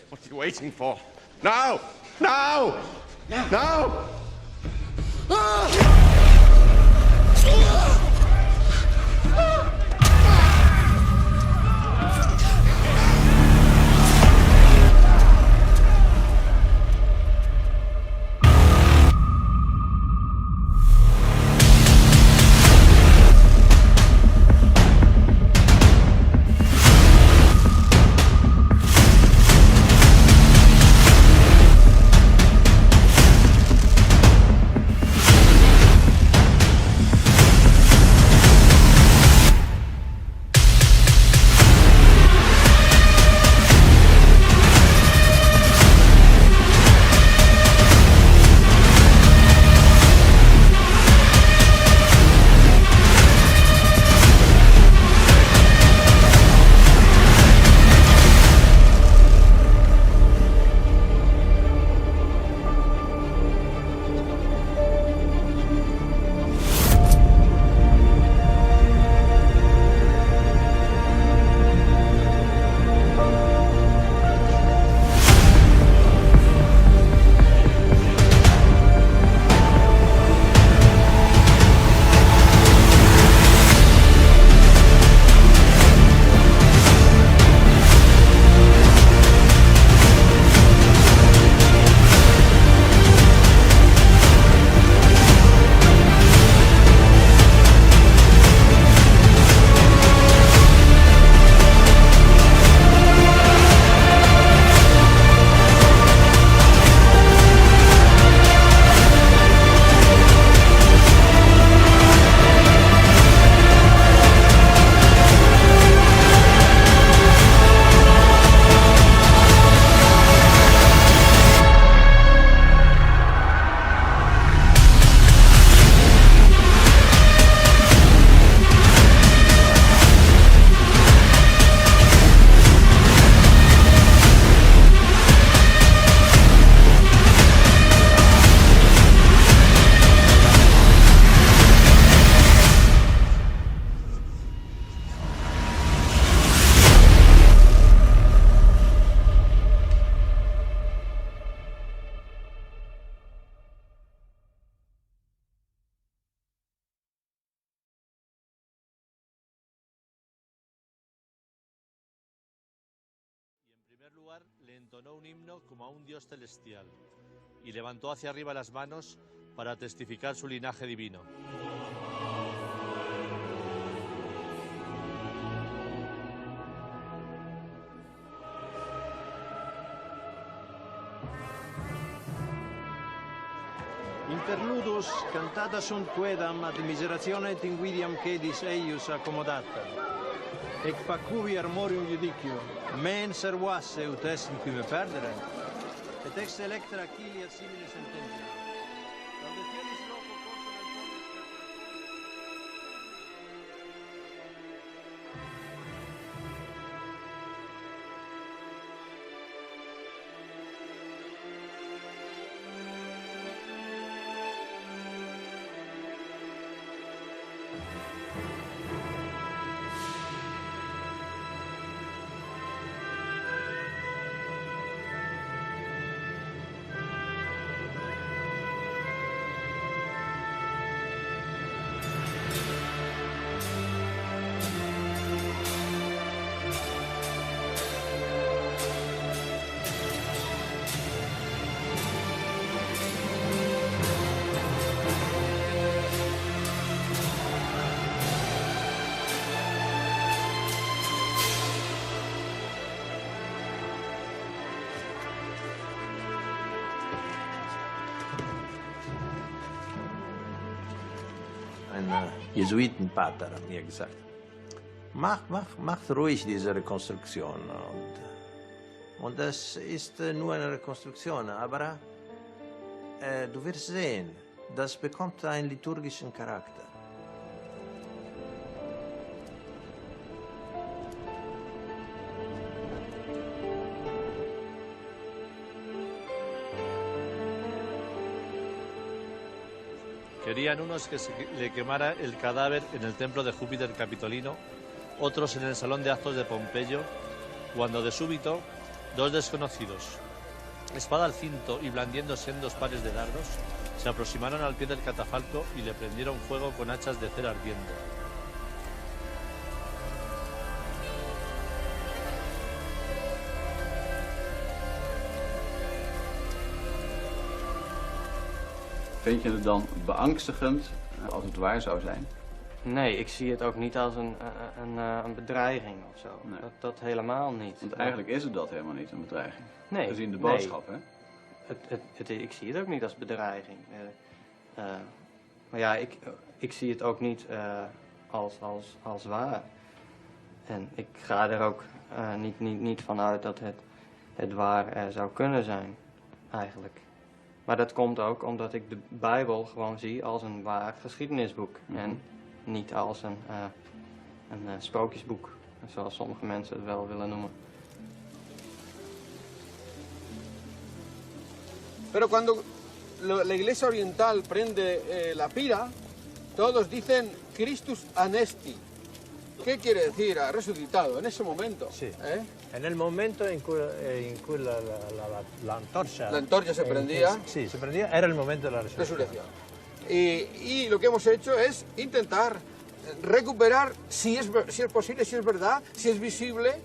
What are you waiting for? Now! Now! Now! En primer lugar, le entonó un himno como a un dios celestial y levantó hacia arriba las manos para testificar su linaje divino. Interludus cantata sunt quedam ad miseratione tinguidiam cedis eius accomodata. Ec facuvi armorium judicio, men servasse ut est in qui me perdere, et ex electra cilia simile sententia. Laudationis loco Ein Jesuitenpater hat mir gesagt, macht ruhig diese Rekonstruktion. Und das ist nur eine Rekonstruktion, aber du wirst sehen, das bekommt einen liturgischen Charakter. Querían unos que se le quemara el cadáver en el templo de Júpiter Capitolino, otros en el salón de actos de Pompeyo, cuando de súbito Dos desconocidos, espada al cinto y blandiendo sendos pares de dardos, se aproximaron al pie del catafalco y le prendieron fuego con hachas de cera ardiendo. Vind je het dan beangstigend als het waar zou zijn? Nee, ik zie het ook niet als een bedreiging of zo. Nee. Dat helemaal niet. Want eigenlijk is het dat helemaal niet, een bedreiging. Nee, Gezien de nee. boodschap, hè? Ik zie het ook niet als bedreiging. Maar ja, ik zie het ook niet als waar. En ik ga er ook niet van uit dat het waar zou kunnen zijn, eigenlijk. Maar dat komt ook omdat ik de Bijbel gewoon zie als een waar geschiedenisboek. En niet als een sprookjesboek, zoals sommige mensen het wel willen noemen. Pero cuando la iglesia oriental prende la pira, todos dicen Christus anesti. ¿Qué quiere decir? Ha resucitado en ese momento. Sì. E nel momento in cui l'antorcia... La antorcha se prendía. Sì, se prendía, era il momento della resurrezione. Resurrección. Y lo que hemos hecho es intentar recuperar, si es posible, si es verdad, si es visible,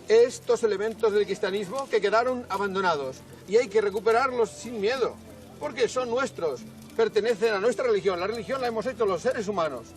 estos elementos del cristianismo que quedaron abandonados. Y hay que recuperarlos sin miedo, porque son nuestros, pertenecen a nuestra religión. La religión la hemos hecho los seres humanos.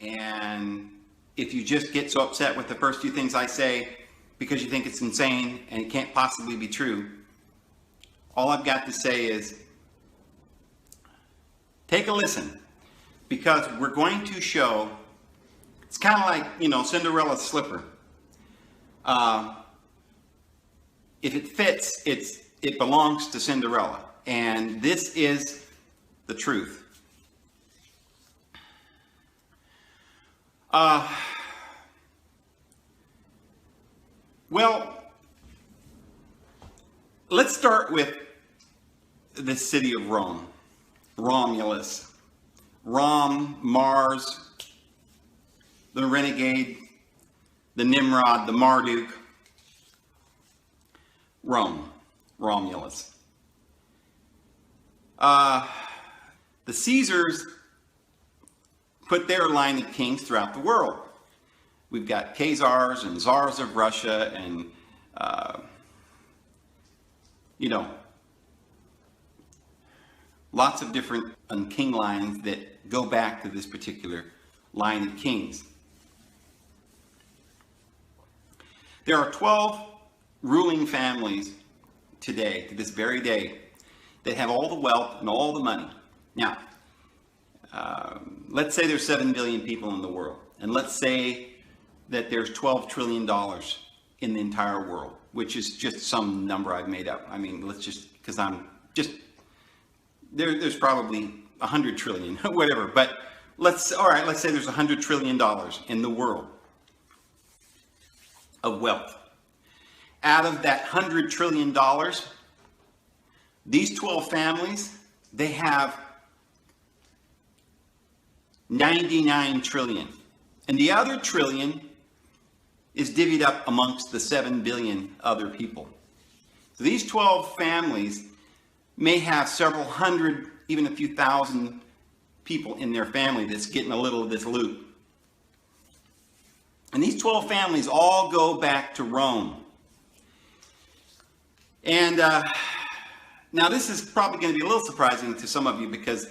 And if you just get so upset with the first few things I say because you think it's insane and it can't possibly be true, all I've got to say is take a listen, because we're going to show, it's kind of like, you know, Cinderella's slipper. If it fits, it belongs to Cinderella. And this is the truth. Well, let's start with the city of Rome. Romulus. Rom, Mars, the renegade, the Nimrod, the Marduk. Rome, Romulus. The Caesars put their line of kings throughout the world. We've got Khazars and Tsars of Russia and, you know, lots of different king lines that go back to this particular line of kings. There are 12 ruling families today, to this very day, that have all the wealth and all the money. Now, let's say there's 7 billion people in the world, and let's say that there's $12 trillion in the entire world, which is just some number I've made up. I mean, let's just, because I'm just, there's probably 100 trillion, whatever, but let's say there's $100 trillion in the world of wealth. Out of that $100 trillion, these 12 families, they have 99 trillion. And the other trillion is divvied up amongst the 7 billion other people. So these 12 families may have several hundred, even a few thousand people in their family that's getting a little of this loot. And these 12 families all go back to Rome. And now this is probably going to be a little surprising to some of you, because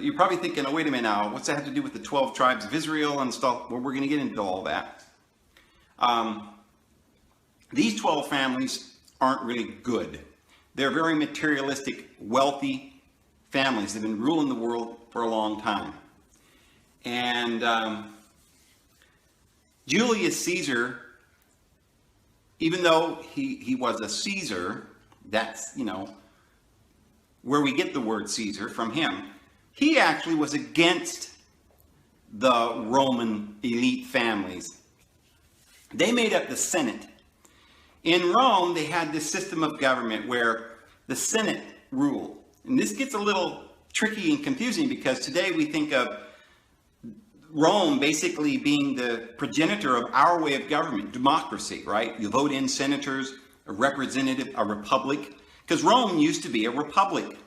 you're probably thinking, oh, wait a minute now, what's that have to do with the 12 tribes of Israel and stuff? Well, we're going to get into all that. These 12 families aren't really good. They're very materialistic, wealthy families. They've been ruling the world for a long time. And Julius Caesar, even though he was a Caesar, that's, you know, where we get the word Caesar from him, he actually was against the Roman elite families. They made up the Senate. In Rome, they had this system of government where the Senate ruled. And this gets a little tricky and confusing, because today we think of Rome basically being the progenitor of our way of government, democracy, right? You vote in senators, a representative, a republic, because Rome used to be a republic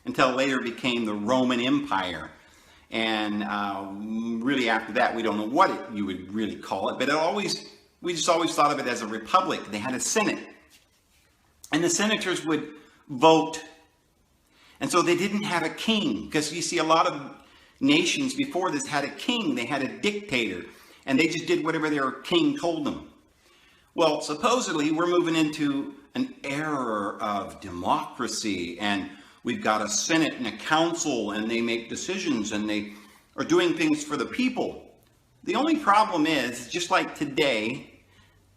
until later became the Roman Empire. And really after that, we don't know what you would really call it, but we just always thought of it as a republic. They had a Senate, and the senators would vote. And so they didn't have a king, because you see a lot of nations before this had a king. They had a dictator, and they just did whatever their king told them. Well, supposedly we're moving into an era of democracy, and we've got a Senate and a council, and they make decisions, and they are doing things for the people. The only problem is, just like today,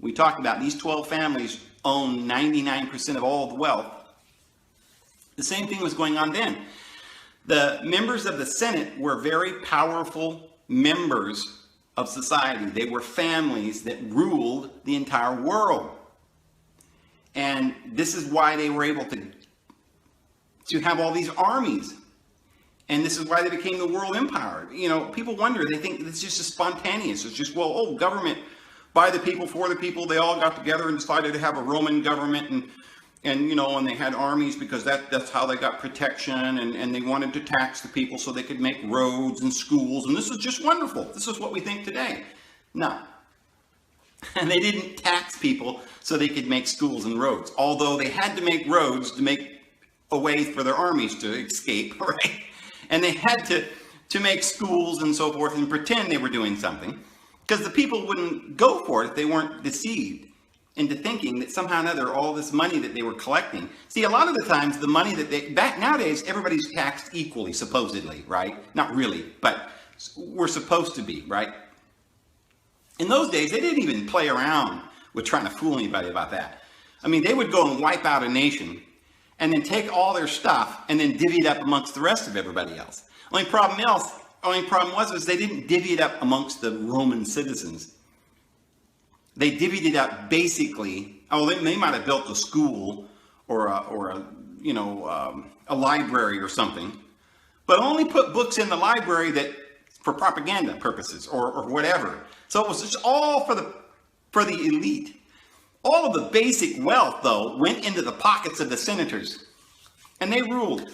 we talked about these 12 families own 99% of all the wealth. The same thing was going on then. The members of the Senate were very powerful members of society. They were families that ruled the entire world. And this is why they were able to have all these armies. And this is why they became the world empire. You know, people wonder, they think it's just spontaneous. It's just, well, oh, government by the people, for the people. They all got together and decided to have a Roman government, and you know, and they had armies because that's how they got protection, and they wanted to tax the people so they could make roads and schools, and this is just wonderful. This is what we think today. No. And they didn't tax people so they could make schools and roads, although they had to make roads to make a way for their armies to escape, right? And they had to make schools and so forth and pretend they were doing something, because the people wouldn't go for it if they weren't deceived into thinking that somehow or another all this money that they were collecting. See, a lot of the times the money that back nowadays, everybody's taxed equally, supposedly, right? Not really, but we're supposed to be, right? In those days, they didn't even play around with trying to fool anybody about that. I mean, they would go and wipe out a nation and then take all their stuff and then divvy it up amongst the rest of everybody else. Only problem was they didn't divvy it up amongst the Roman citizens. They divvied it up basically. They might have built a school or a library or something, but only put books in the library that for propaganda purposes or whatever. So it was just all for the elite. All of the basic wealth, though, went into the pockets of the senators, and they ruled.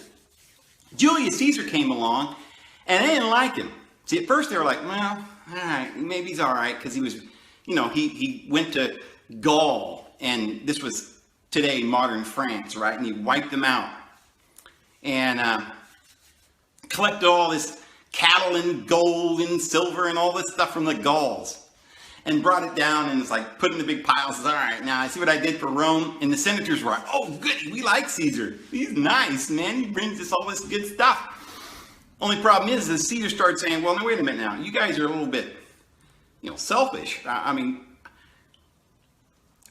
Julius Caesar came along, and they didn't like him. See, at first they were like, well, all right, maybe he's all right, because he was, he went to Gaul, and this was today modern France, right? And he wiped them out, and collected all this cattle and gold and silver and all this stuff from the Gauls, and brought it down, and it's like put in the big piles. All right, now I see what I did for Rome. And the senators were like, oh, good, we like Caesar. He's nice, man. He brings us all this good stuff. Only problem is that Caesar started saying, well, now wait a minute now. You guys are a little bit, selfish. I mean,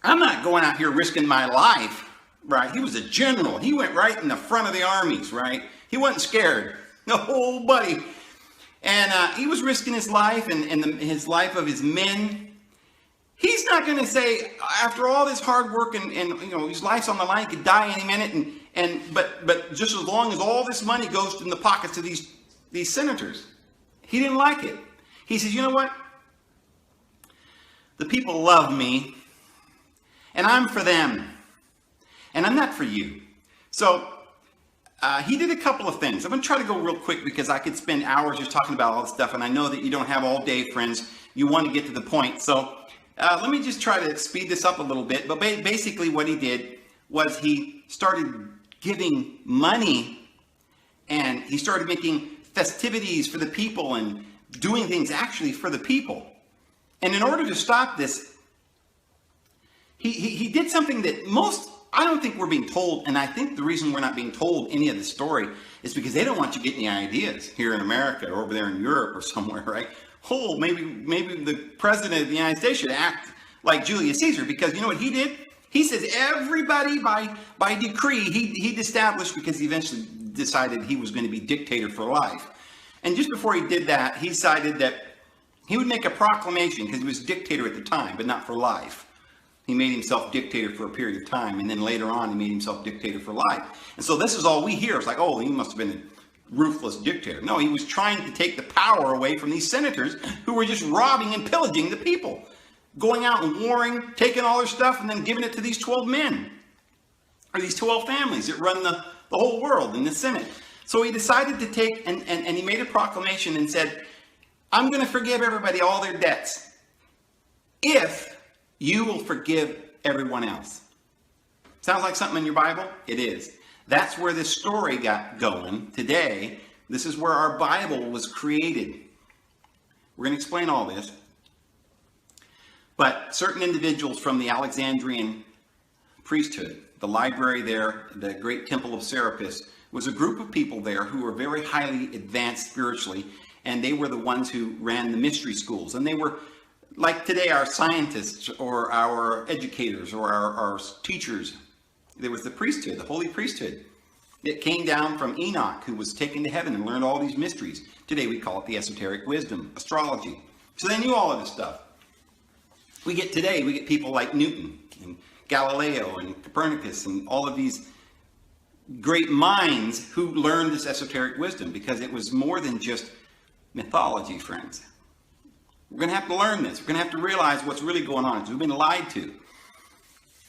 I'm not going out here risking my life, right? He was a general. He went right in the front of the armies, right? He wasn't scared. No, buddy. And he was risking his life and his life of his men. He's not going to say, after all this hard work and his life's on the line, he could die any minute. But just as long as all this money goes in the pockets of these senators, he didn't like it. He says, you know what? The people love me, and I'm for them, and I'm not for you. So he did a couple of things. I'm going to try to go real quick because I could spend hours just talking about all this stuff, and I know that you don't have all day, friends. You want to get to the point. So let me just try to speed this up a little bit. But basically what he did was he started giving money, and he started making festivities for the people and doing things actually for the people. And in order to stop this, he did something that I don't think we're being told, and I think the reason we're not being told any of the story is because they don't want you getting any ideas here in America or over there in Europe or somewhere, right? Oh, maybe the president of the United States should act like Julius Caesar, because you know what he did? He says everybody by decree he'd established, because he eventually decided he was going to be dictator for life. And just before he did that, he decided that he would make a proclamation, because he was dictator at the time, but not for life. He made himself dictator for a period of time, and then later on he made himself dictator for life. And so this is all we hear. It's like, oh, he must have been a ruthless dictator. No, he was trying to take the power away from these senators who were just robbing and pillaging the people, going out and warring, taking all their stuff, and then giving it to these 12 men, or these 12 families that run the whole world in the Senate. So he decided to take, and he made a proclamation and said, I'm going to forgive everybody all their debts if you will forgive everyone else. Sounds like something in your Bible? It is. That's where this story got going today. This is where our Bible was created. We're going to explain all this. But certain individuals from the Alexandrian priesthood, the library there, the great temple of Serapis, was a group of people there who were very highly advanced spiritually, and they were the ones who ran the mystery schools. And they were, like today, our scientists or our educators or our teachers. There was the priesthood, the holy priesthood. It came down from Enoch, who was taken to heaven and learned all these mysteries. Today we call it the esoteric wisdom, astrology. So they knew all of this stuff. We get people like Newton and Galileo and Copernicus and all of these great minds who learned this esoteric wisdom, because it was more than just mythology, friends. We're going to have to learn this. We're going to have to realize what's really going on. We've been lied to.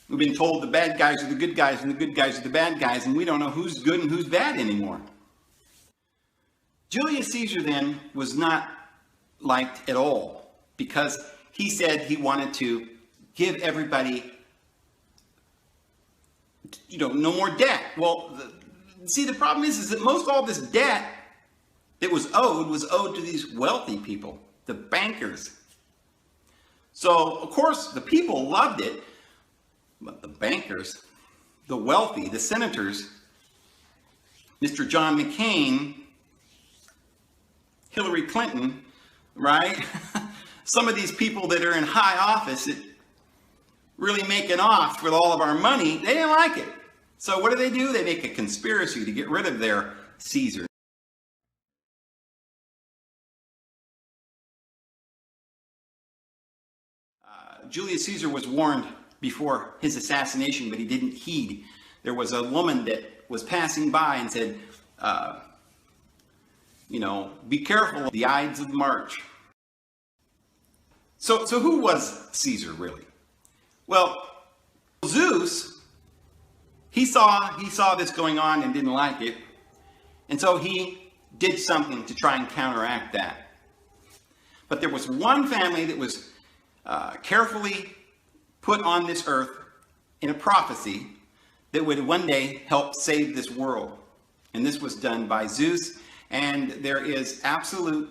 We've been told the bad guys are the good guys and the good guys are the bad guys, and we don't know who's good and who's bad anymore. Julius Caesar then was not liked at all, because he said he wanted to give everybody, no more debt. Well, see, the problem is that most all this debt that was owed to these wealthy people, the bankers. So, of course, the people loved it, but the bankers, the wealthy, the senators, Mr. John McCain, Hillary Clinton, right? Some of these people that are in high office that really making off with all of our money, they didn't like it. So what do? They make a conspiracy to get rid of their Caesar. Julius Caesar was warned before his assassination, but he didn't heed. There was a woman that was passing by and said, be careful of the Ides of March. So who was Caesar really? Well, Zeus, he saw this going on and didn't like it. And so he did something to try and counteract that. But there was one family that was carefully put on this earth in a prophecy that would one day help save this world. And this was done by Zeus. And there is absolute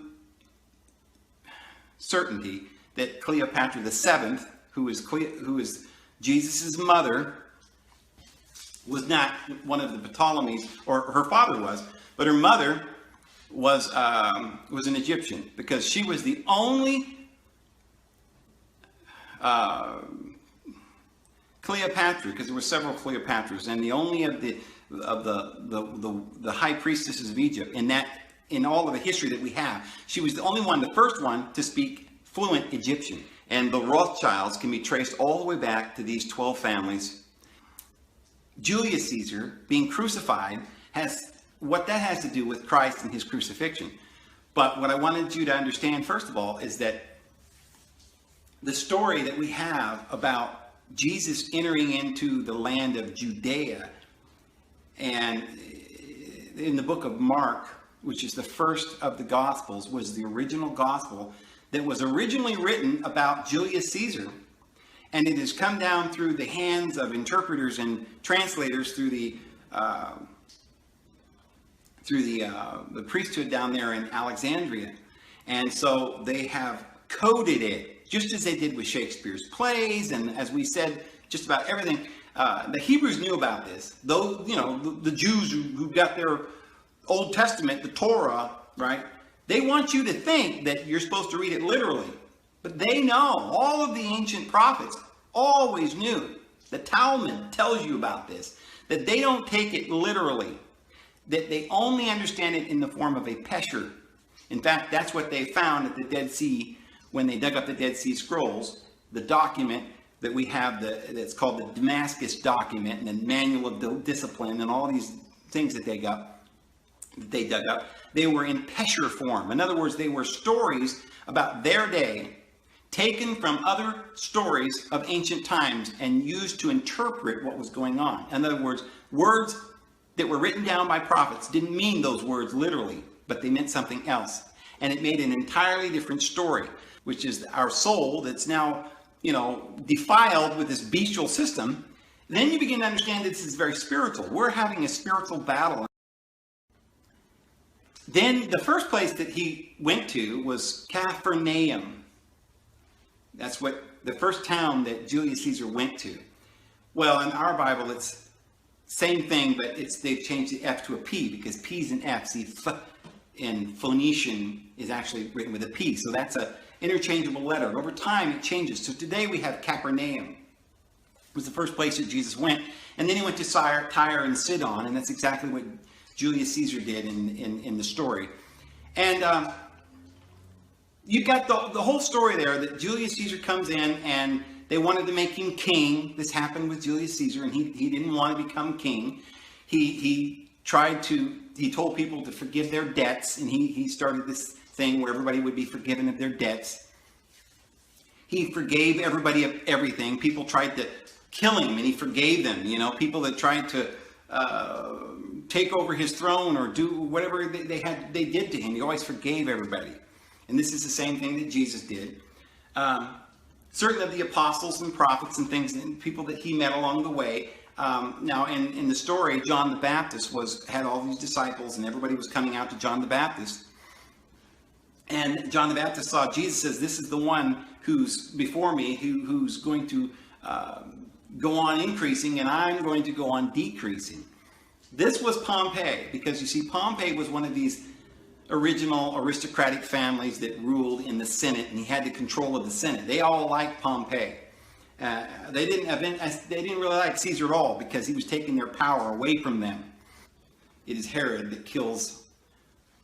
certainty that Cleopatra VII, who is Jesus' mother, was not one of the Ptolemies, or her father was, but her mother was an Egyptian, because she was the only Cleopatra, because there were several Cleopatras, and the only of the high priestesses of Egypt, in all of the history that we have, she was the only one, the first one to speak fluent Egyptian. And the Rothschilds can be traced all the way back to these 12 families. Julius Caesar being crucified what that has to do with Christ and his crucifixion. But what I wanted you to understand, first of all, is that the story that we have about Jesus entering into the land of Judea, and in the book of Mark, which is the first of the Gospels, was the original Gospel that was originally written about Julius Caesar. And it has come down through the hands of interpreters and translators through the priesthood down there in Alexandria. And so they have coded it, just as they did with Shakespeare's plays, and as we said, just about everything. The Hebrews knew about this. Those, the Jews who got their Old Testament, the Torah, right? They want you to think that you're supposed to read it literally. But they know, all of the ancient prophets always knew. The Talmud tells you about this, that they don't take it literally, that they only understand it in the form of a pesher. In fact, that's what they found at the Dead Sea when they dug up the Dead Sea Scrolls, the document that we have that's called the Damascus document, and the manual of discipline, and all these things that they dug up. They were in pesher form. In other words, they were stories about their day, taken from other stories of ancient times and used to interpret what was going on. In other words that were written down by prophets didn't mean those words literally, but they meant something else. And it made an entirely different story, which is our soul that's now, defiled with this bestial system. Then you begin to understand that this is very spiritual. We're having a spiritual battle. Then the first place that he went to was Capernaum. That's what the first town that Julius Caesar went to. Well, in our Bible, it's same thing, but they've changed the F to a P, because P's and F's. See, in Phoenician is actually written with a P, so that's an interchangeable letter. Over time, it changes. So today we have Capernaum. It was the first place that Jesus went, and then he went to Tyre and Sidon, and that's exactly what Julius Caesar did in the story. And you've got the whole story there, that Julius Caesar comes in and they wanted to make him king. This happened with Julius Caesar, and he didn't want to become king. He told people to forgive their debts, and he started this thing where everybody would be forgiven of their debts. He forgave everybody of everything. People tried to kill him, and he forgave them. People that tried to take over his throne or do whatever they did to him. He always forgave everybody. And this is the same thing that Jesus did. Certain of the apostles and prophets and things, and people that he met along the way. Now, in the story, John the Baptist had all these disciples, and everybody was coming out to John the Baptist. And John the Baptist saw Jesus, says, this is the one who's before me, who's going to go on increasing, and I'm going to go on decreasing. This was Pompey, because you see, Pompey was one of these original aristocratic families that ruled in the Senate, and he had the control of the Senate. They all liked Pompey. They didn't really like Caesar at all, because he was taking their power away from them. It is Herod that kills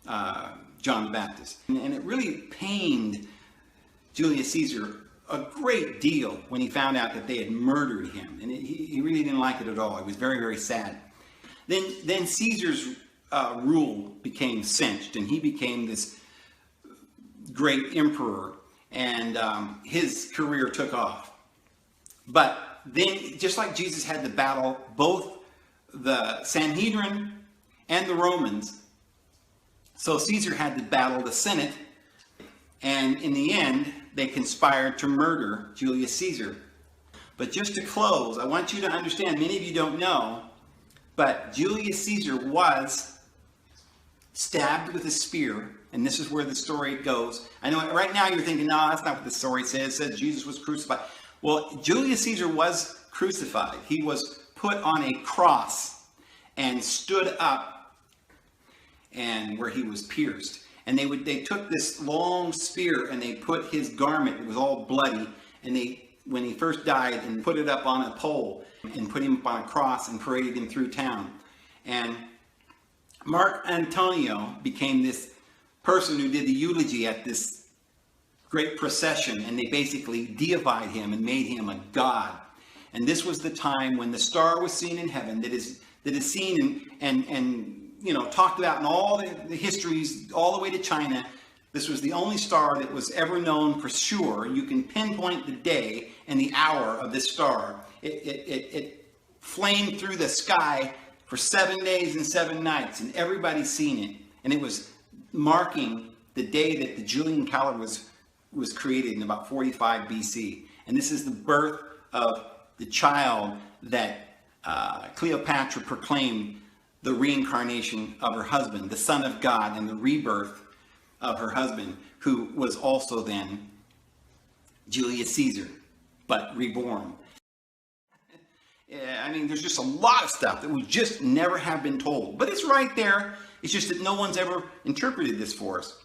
John the Baptist. And it really pained Julius Caesar a great deal when he found out that they had murdered him. And he really didn't like it at all. He was very, very sad. Then Caesar's rule became cinched, and he became this great emperor, and his career took off. But then, just like Jesus had to battle both the Sanhedrin and the Romans, so Caesar had to battle the Senate, and in the end, they conspired to murder Julius Caesar. But just to close, I want you to understand, many of you don't know, but Julius Caesar was stabbed with a spear, and this is where the story goes. I know right now you're thinking, no, that's not what the story says. It says Jesus was crucified. Well, Julius Caesar was crucified. He was put on a cross and stood up, and where he was pierced. And they took this long spear and they put his garment, it was all bloody, and when he first died, and put it up on a pole and put him up on a cross and paraded him through town. And Mark Antonio became this person who did the eulogy at this great procession, and they basically deified him and made him a god. And this was the time when the star was seen in heaven, that is seen and talked about in all the histories all the way to China. This was the only star that was ever known for sure. You can pinpoint the day and the hour of this star. It flamed through the sky for 7 days and 7 nights, and everybody's seen it. And it was marking the day that the Julian calendar was created in about 45 BC. And this is the birth of the child that Cleopatra proclaimed the reincarnation of her husband, the Son of God, and the rebirth of her husband, who was also then Julius Caesar, but reborn. I mean, there's just a lot of stuff that would just never have been told. But it's right there. It's just that no one's ever interpreted this for us.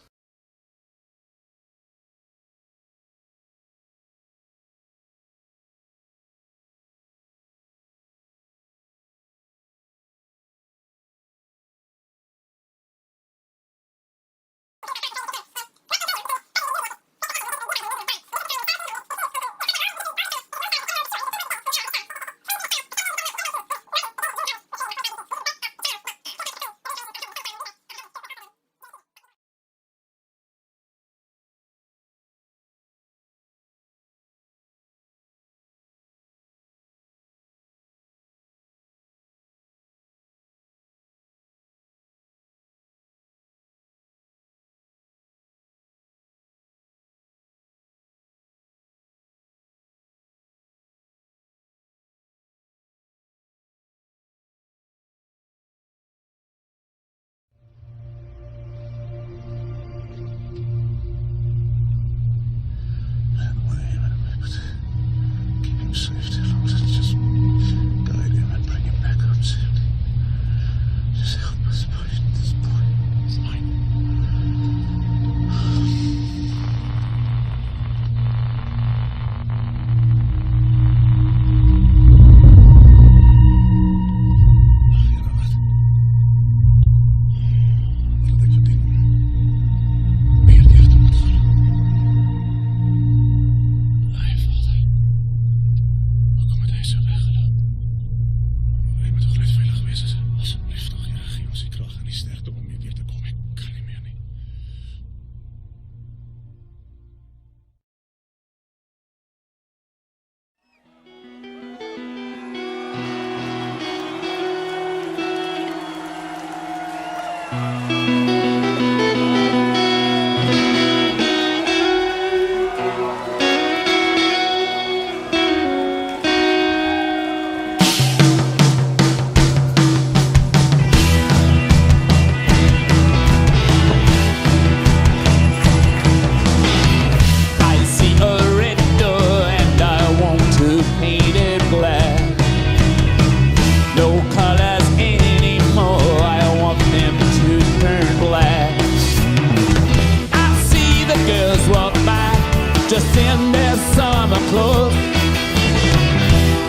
in their summer clothes.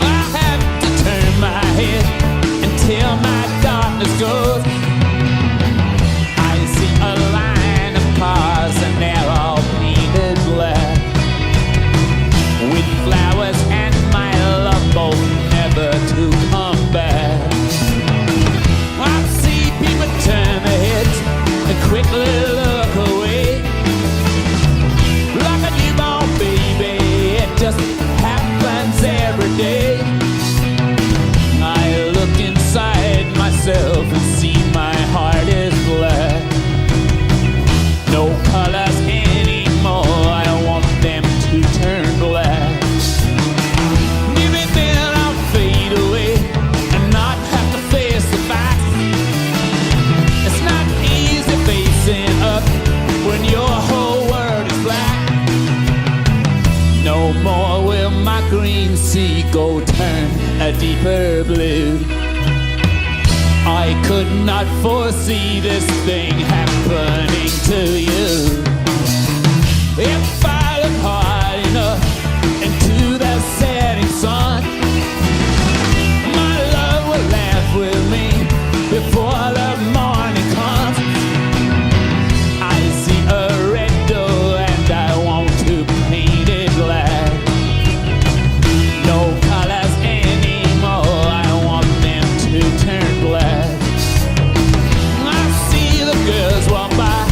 I have to turn my head until my darkness goes. I see a line of cars and they're all painted black, with flowers and my love both never to come back. I see people turn their heads and quickly look away, like a newborn baby, it just happens every day. I look inside myself and see my heart is black. No colors anymore, I want them to turn black. Maybe then I'll fade away and not have to face the facts. It's not easy facing up when your whole world is black. No more will my green sea go turn a deeper blue. I could not foresee this thing happening to you. If I look hard enough into the setting sun, my love will laugh with me before the morning comes. I see a red door and I want to paint it black. No colors anymore, I want them to turn black. I see the girls walk by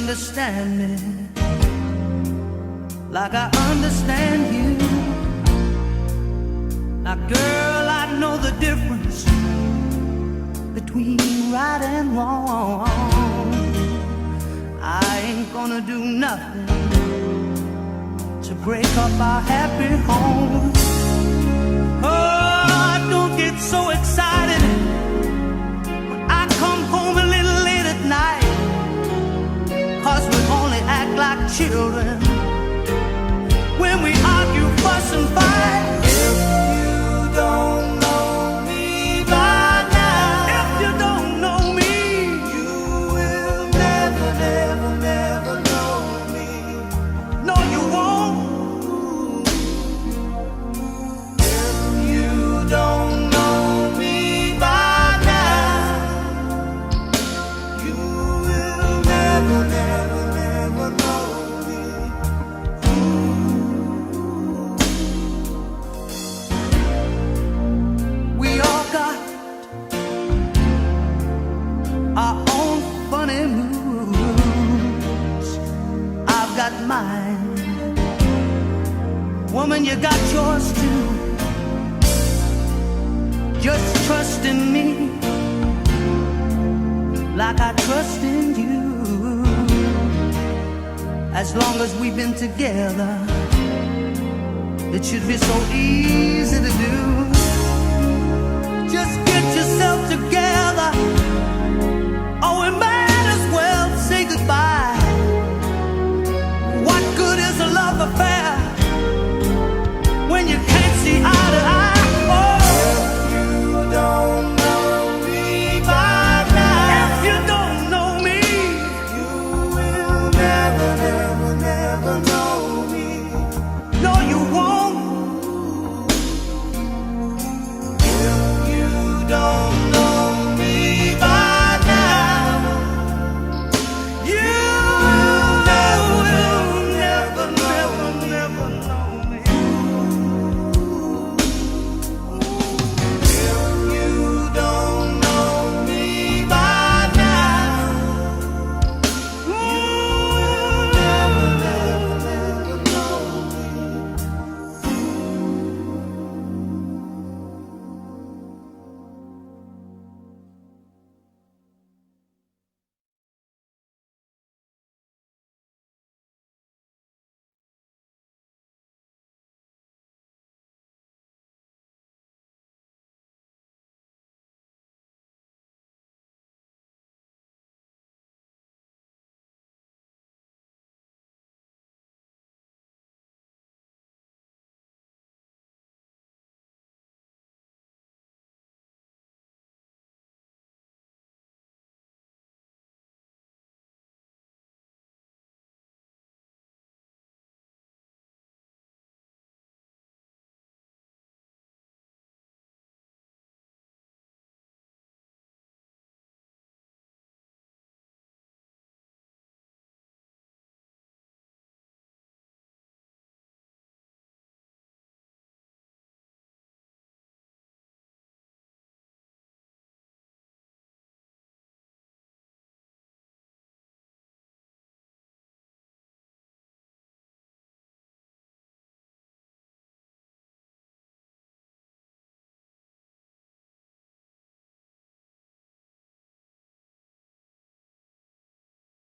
understand me like I understand you. Now, girl, I know the difference between right and wrong. I ain't gonna do nothing to break up our happy home. Oh, don't get so excited when I come home a little late at night, 'cause we only act like children when we argue, fuss and fight. If you don't know me by now, if you don't know me, you will never, never, never know me. No, you won't. If you don't know me by now, you will never, never, never know me. We all got our own funny moods. I've got mine. Woman, you got yours too. Just trust in me like I trust in you. As long as we've been together, it should be so easy to do.